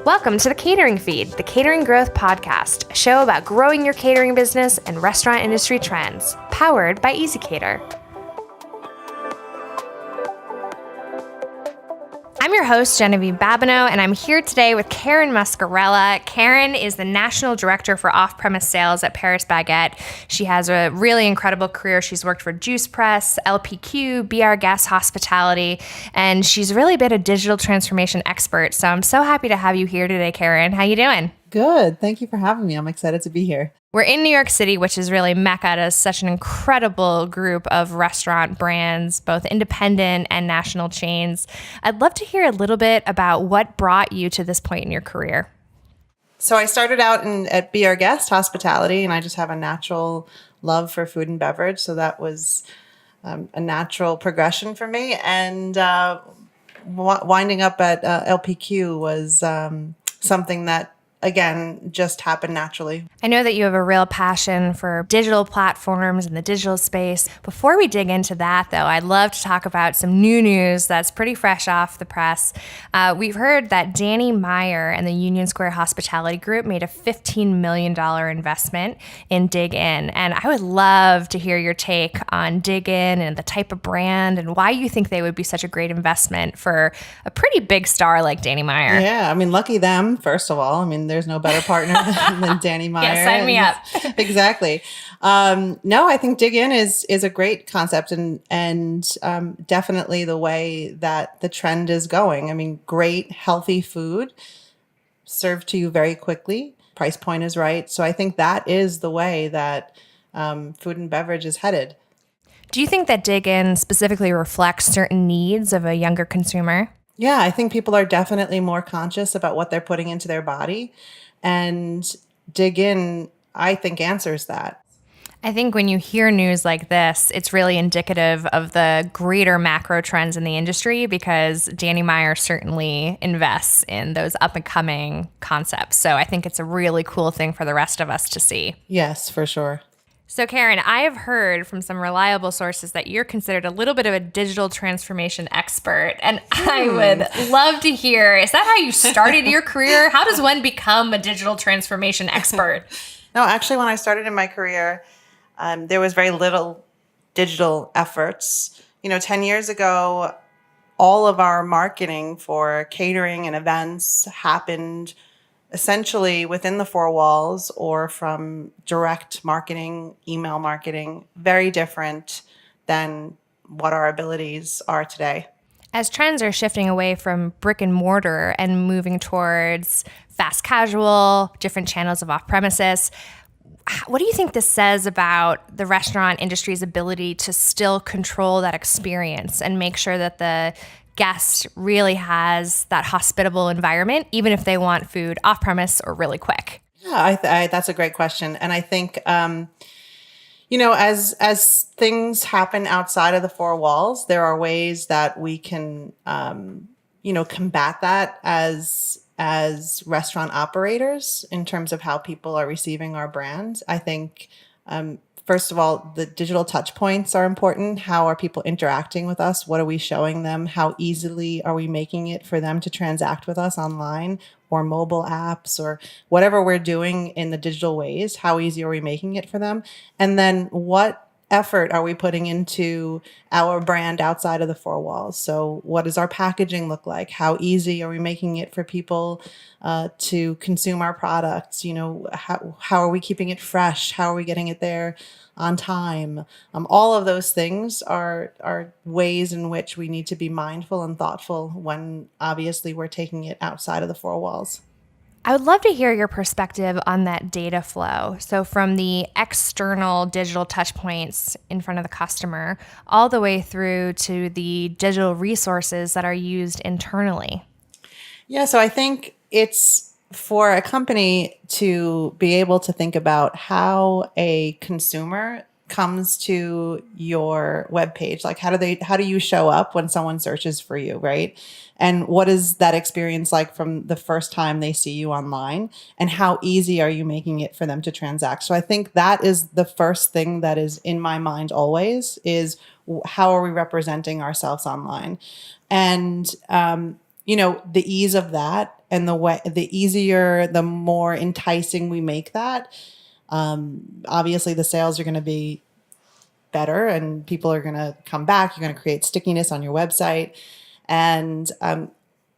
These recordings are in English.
Welcome to the Catering Feed, the Catering Growth Podcast, a show about growing your catering business and restaurant industry trends, powered by ezCater. I'm your host, Genevieve Babineau, and I'm here today with Karen Muscarella. Karen is the National Director for Off-Premise Sales at Paris Baguette. She has a really incredible career. She's worked for Juice Press, LPQ, Be Our Guest Hospitality, and she's really been a digital transformation expert. So I'm so happy to have you here today, Karen. How you doing? Good. Thank you for having me. I'm excited to be here. We're in New York City, which is really Mecca to such an incredible group of restaurant brands, both independent and national chains. I'd love to hear a little bit about what brought you to this point in your career. So I started out at Be Our Guest Hospitality, and I just have a natural love for food and beverage. So that was a natural progression for me. And winding up at LPQ was something that, again, just happened naturally. I know that you have a real passion for digital platforms and the digital space. Before we dig into that, though, I'd love to talk about some new news that's pretty fresh off the press. We've heard that Danny Meyer and the Union Square Hospitality Group made a $15 million investment in Dig Inn. And I would love to hear your take on Dig Inn and the type of brand and why you think they would be such a great investment for a pretty big star like Danny Meyer. Yeah, I mean, lucky them, first of all. I mean, there's no better partner than Danny Meyer. Yeah, sign me up. Exactly. No, I think Dig Inn is a great concept and definitely the way that the trend is going. I mean, great, healthy food served to you very quickly. Price point is right. So I think that is the way that food and beverage is headed. Do you think that Dig Inn specifically reflects certain needs of a younger consumer? Yeah, I think people are definitely more conscious about what they're putting into their body. And Dig Inn, I think, answers that. I think when you hear news like this, it's really indicative of the greater macro trends in the industry because Danny Meyer certainly invests in those up-and-coming concepts. So I think it's a really cool thing for the rest of us to see. Yes, for sure. So Karen, I have heard from some reliable sources that you're considered a little bit of a digital transformation expert. And I would love to hear, is that how you started your career? How does one become a digital transformation expert? No, actually, when I started in my career, there was very little digital efforts. 10 years ago, all of our marketing for catering and events happened essentially within the four walls or from direct marketing, email marketing, very different than what our abilities are today. As trends are shifting away from brick and mortar and moving towards fast casual, different channels of off-premises, what do you think this says about the restaurant industry's ability to still control that experience and make sure that the guest really has that hospitable environment, even if they want food off-premise or really quick? Yeah, that's a great question. And I think, as things happen outside of the four walls, there are ways that we can, combat that as restaurant operators in terms of how people are receiving our brand. I think, first of all, the digital touch points are important. How are people interacting with us? What are we showing them? How easily are we making it for them to transact with us online or mobile apps or whatever we're doing in the digital ways? How easy are we making it for them? And then what effort are we putting into our brand outside of the four walls? So what does our packaging look like? How easy are we making it for people to consume our products? How are we keeping it fresh? How are we getting it there on time? All of those things are ways in which we need to be mindful and thoughtful when obviously we're taking it outside of the four walls. I would love to hear your perspective on that data flow. So from the external digital touch points in front of the customer, all the way through to the digital resources that are used internally. Yeah, so I think it's for a company to be able to think about how a consumer comes to your webpage. Like how do you show up when someone searches for you, right? And what is that experience like from the first time they see you online? And how easy are you making it for them to transact? So I think that is the first thing that is in my mind always is how are we representing ourselves online? And, the ease of that and the easier, the more enticing we make that, obviously the sales are going to be better and people are going to come back. You're going to create stickiness on your website. And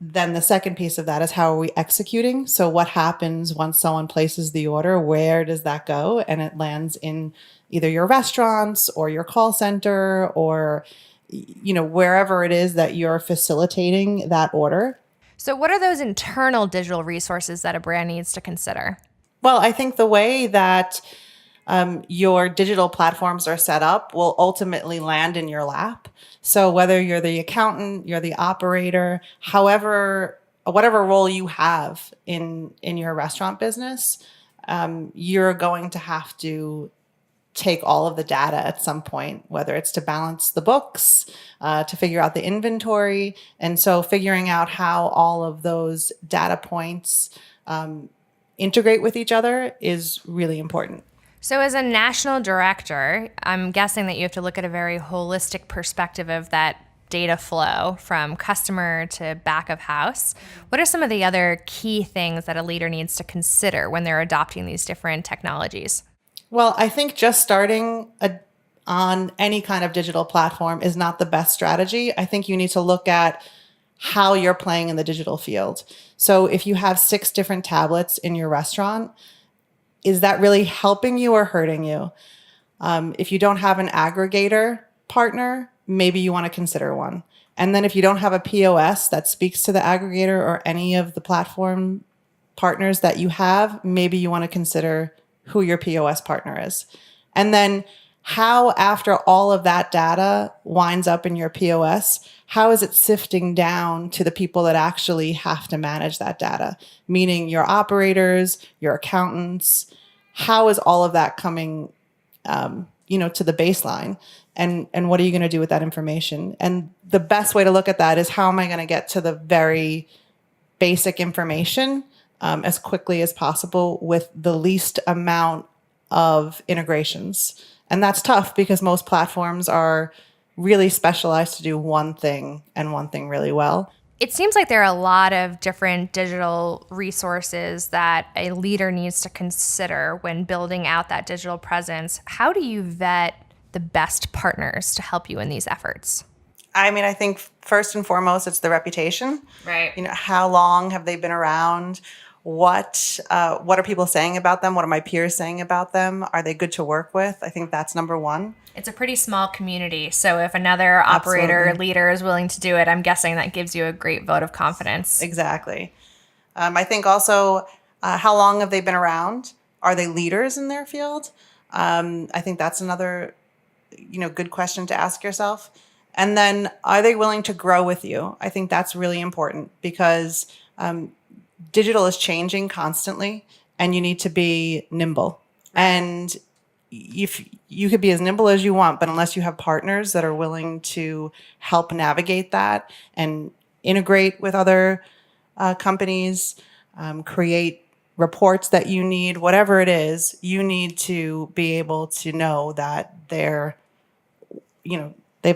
then the second piece of that is, how are we executing? So what happens once someone places the order? Where does that go? And it lands in either your restaurants or your call center, or wherever it is that you're facilitating that order. So what are those internal digital resources that a brand needs to consider? Well, I think the way that your digital platforms are set up will ultimately land in your lap. So whether you're the accountant, you're the operator, whatever role you have in your restaurant business, you're going to have to take all of the data at some point, whether it's to balance the books, to figure out the inventory. And so figuring out how all of those data points integrate with each other is really important. So as a national director, I'm guessing that you have to look at a very holistic perspective of that data flow from customer to back of house. What are some of the other key things that a leader needs to consider when they're adopting these different technologies? Well, I think just starting on any kind of digital platform is not the best strategy. I think you need to look at how you're playing in the digital field. So if you have 6 different tablets in your restaurant, is that really helping you or hurting you? If you don't have an aggregator partner, maybe you want to consider one. And then if you don't have a POS that speaks to the aggregator or any of the platform partners that you have, maybe you want to consider who your POS partner is. And then how, after all of that data winds up in your POS, how is it sifting down to the people that actually have to manage that data? Meaning your operators, your accountants. How is all of that coming, to the baseline? And what are you going to do with that information? And the best way to look at that is, how am I going to get to the very basic information as quickly as possible with the least amount of integrations? And that's tough because most platforms are really specialized to do one thing and one thing really well. It seems like there are a lot of different digital resources that a leader needs to consider when building out that digital presence. How do you vet the best partners to help you in these efforts? I mean, I think first and foremost, it's the reputation. Right. How long have they been around? What are people saying about them? What are my peers saying about them? Are they good to work with? I think that's number one. It's a pretty small community. So if another operator or leader is willing to do it, I'm guessing that gives you a great vote of confidence. Exactly. I think also, how long have they been around? Are they leaders in their field? I think that's another, good question to ask yourself. And then, are they willing to grow with you? I think that's really important because digital is changing constantly and you need to be nimble. And if you could be as nimble as you want, but unless you have partners that are willing to help navigate that and integrate with other companies, create reports that you need, whatever it is, you need to be able to know that they've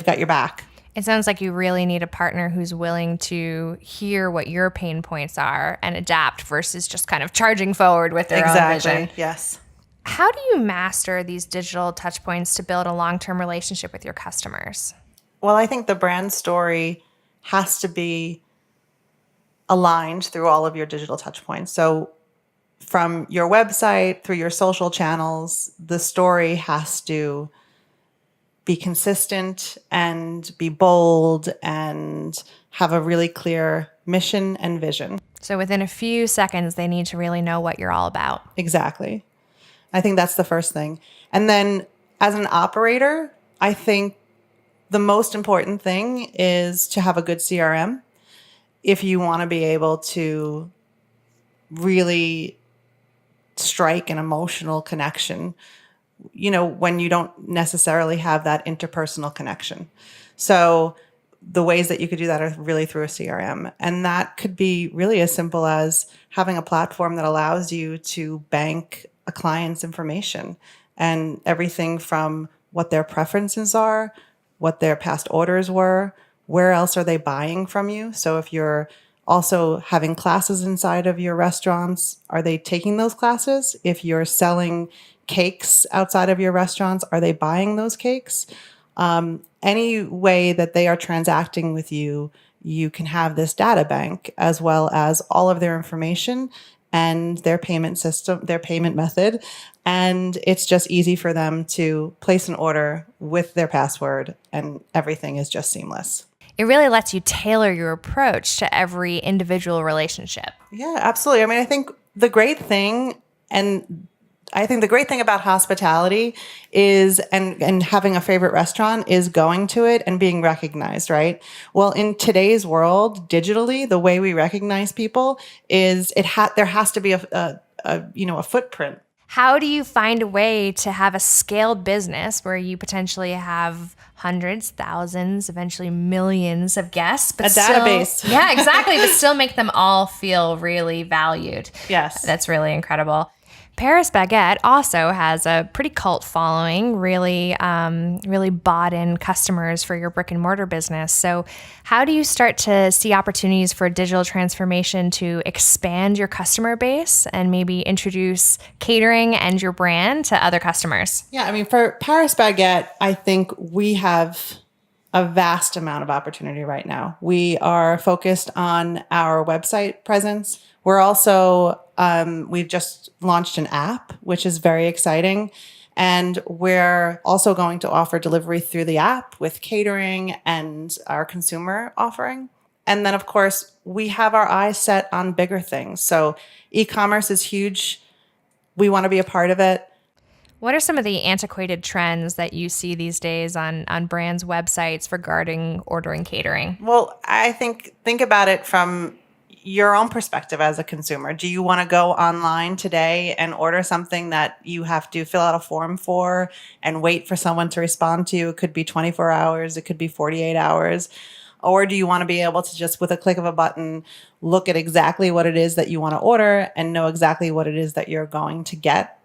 got your back. It sounds like you really need a partner who's willing to hear what your pain points are and adapt versus just kind of charging forward with their own vision. Yes. How do you master these digital touch points to build a long-term relationship with your customers? Well, I think the brand story has to be aligned through all of your digital touch points. So from your website through your social channels, the story has to be consistent and be bold and have a really clear mission and vision. So within a few seconds, they need to really know what you're all about. Exactly. I think that's the first thing. And then as an operator, I think the most important thing is to have a good CRM if you want to be able to really strike an emotional connection, when you don't necessarily have that interpersonal connection. So the ways that you could do that are really through a CRM. And that could be really as simple as having a platform that allows you to bank a client's information and everything from what their preferences are, what their past orders were, where else are they buying from you. So if you're Also, having classes inside of your restaurants, are they taking those classes? If you're selling cakes outside of your restaurants, are they buying those cakes? Any way that they are transacting with you, you can have this data bank as well as all of their information and their payment system, their payment method. And it's just easy for them to place an order with their password, and everything is just seamless. It really lets you tailor your approach to every individual relationship. Yeah, absolutely. I mean, I think the great thing about hospitality is, and having a favorite restaurant is going to it and being recognized, right? Well, in today's world, digitally, the way we recognize people is there has to be a footprint. How do you find a way to have a scaled business where you potentially have hundreds, thousands, eventually millions of guests, but database? Yeah, exactly, but still make them all feel really valued. Yes. That's really incredible. Paris Baguette also has a pretty cult following, really bought in customers for your brick and mortar business. So how do you start to see opportunities for digital transformation to expand your customer base and maybe introduce catering and your brand to other customers? Yeah, I mean, for Paris Baguette, I think we have a vast amount of opportunity right now. We are focused on our website presence. We're also, we've just launched an app, which is very exciting. And we're also going to offer delivery through the app with catering and our consumer offering. And then, of course, we have our eyes set on bigger things. So e-commerce is huge. We want to be a part of it. What are some of the antiquated trends that you see these days on brands' websites regarding ordering catering? Well, I think about it from your own perspective as a consumer. Do you want to go online today and order something that you have to fill out a form for and wait for someone to respond to you? It could be 24 hours, it could be 48 hours. Or do you want to be able to just, with a click of a button, look at exactly what it is that you want to order and know exactly what it is that you're going to get?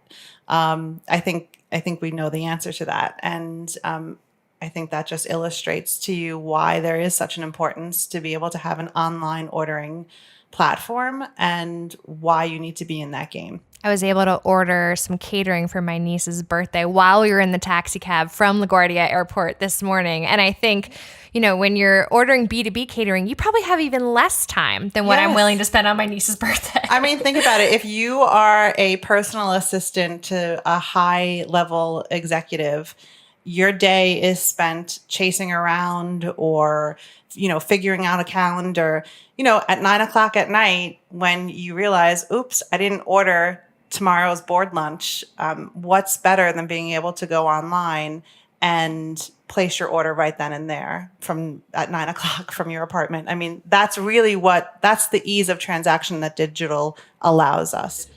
I think we know the answer to that. And I think that just illustrates to you why there is such an importance to be able to have an online ordering platform and why you need to be in that game. I was able to order some catering for my niece's birthday while we were in the taxi cab from LaGuardia Airport this morning. And I think, when you're ordering B2B catering, you probably have even less time than what I'm willing to spend on my niece's birthday. I mean, think about it. If you are a personal assistant to a high-level executive, your day is spent chasing around or, figuring out a calendar, at 9:00 at night when you realize, oops, I didn't order tomorrow's board lunch. What's better than being able to go online and place your order right then and there at 9:00 from your apartment? I mean, that's the ease of transaction that digital allows us.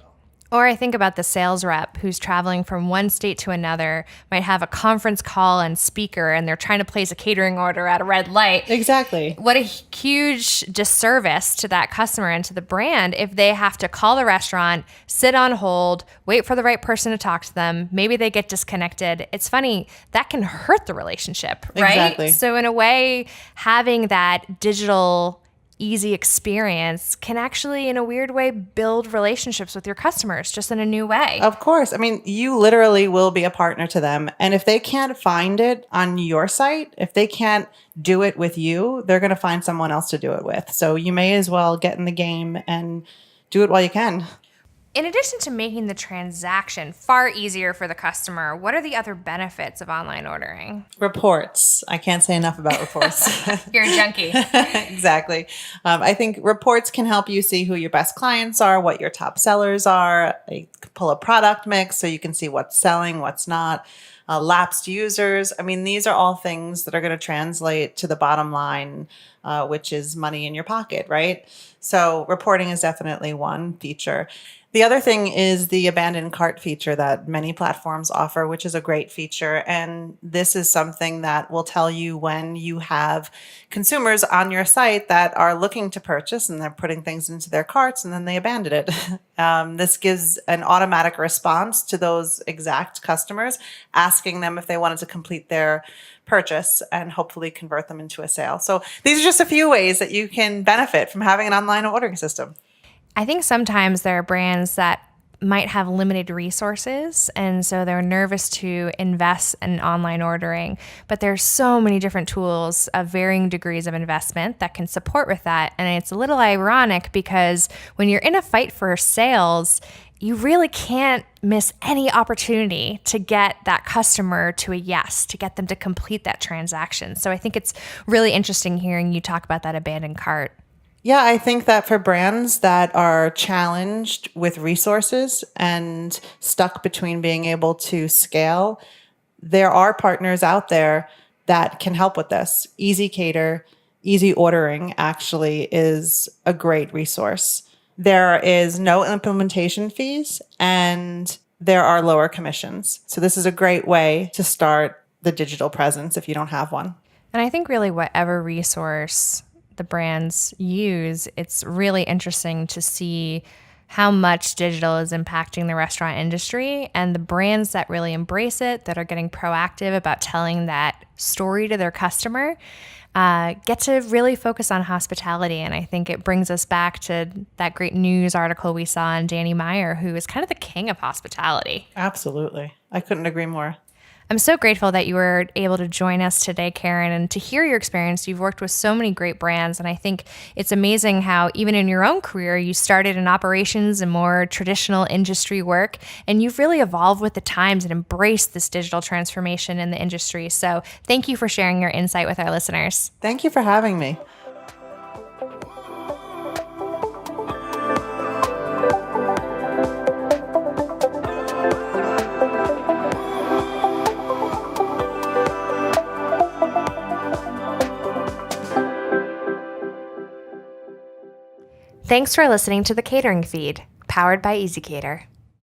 Or I think about the sales rep who's traveling from one state to another, might have a conference call and speaker, and they're trying to place a catering order at a red light. Exactly. What a huge disservice to that customer and to the brand if they have to call the restaurant, sit on hold, wait for the right person to talk to them. Maybe they get disconnected. It's funny, that can hurt the relationship, right? Exactly. So in a way, having that digital easy experience can actually, in a weird way, build relationships with your customers just in a new way. Of course. I mean, you literally will be a partner to them. And if they can't find it on your site, if they can't do it with you, they're going to find someone else to do it with. So you may as well get in the game and do it while you can. In addition to making the transaction far easier for the customer, what are the other benefits of online ordering? Reports. I can't say enough about reports. You're a junkie. Exactly. I think reports can help you see who your best clients are, what your top sellers are. They pull a product mix so you can see what's selling, what's not. Lapsed users. I mean, these are all things that are going to translate to the bottom line, which is money in your pocket, right? So reporting is definitely one feature. The other thing is the abandoned cart feature that many platforms offer, which is a great feature. And this is something that will tell you when you have consumers on your site that are looking to purchase and they're putting things into their carts and then they abandon it. This gives an automatic response to those exact customers, asking them if they wanted to complete their purchase and hopefully convert them into a sale. So these are just a few ways that you can benefit from having an online ordering system. I think sometimes there are brands that might have limited resources, and so they're nervous to invest in online ordering. But there's so many different tools of varying degrees of investment that can support with that. And it's a little ironic because when you're in a fight for sales, you really can't miss any opportunity to get that customer to a yes, to get them to complete that transaction. So I think it's really interesting hearing you talk about that abandoned cart. Yeah, I think that for brands that are challenged with resources and stuck between being able to scale, there are partners out there that can help with this. ezCater, Easy Ordering actually is a great resource. There is no implementation fees and there are lower commissions. So this is a great way to start the digital presence if you don't have one. And I think really whatever resource the brands use, it's really interesting to see how much digital is impacting the restaurant industry, and the brands that really embrace it, that are getting proactive about telling that story to their customer, get to really focus on hospitality. And I think it brings us back to that great news article we saw on Danny Meyer, who is kind of the king of hospitality. Absolutely. I couldn't agree more. I'm so grateful that you were able to join us today, Karen, and to hear your experience. You've worked with so many great brands, and I think it's amazing how even in your own career, you started in operations and more traditional industry work, and you've really evolved with the times and embraced this digital transformation in the industry. So thank you for sharing your insight with our listeners. Thank you for having me. Thanks for listening to the Catering Feed, powered by ezCater.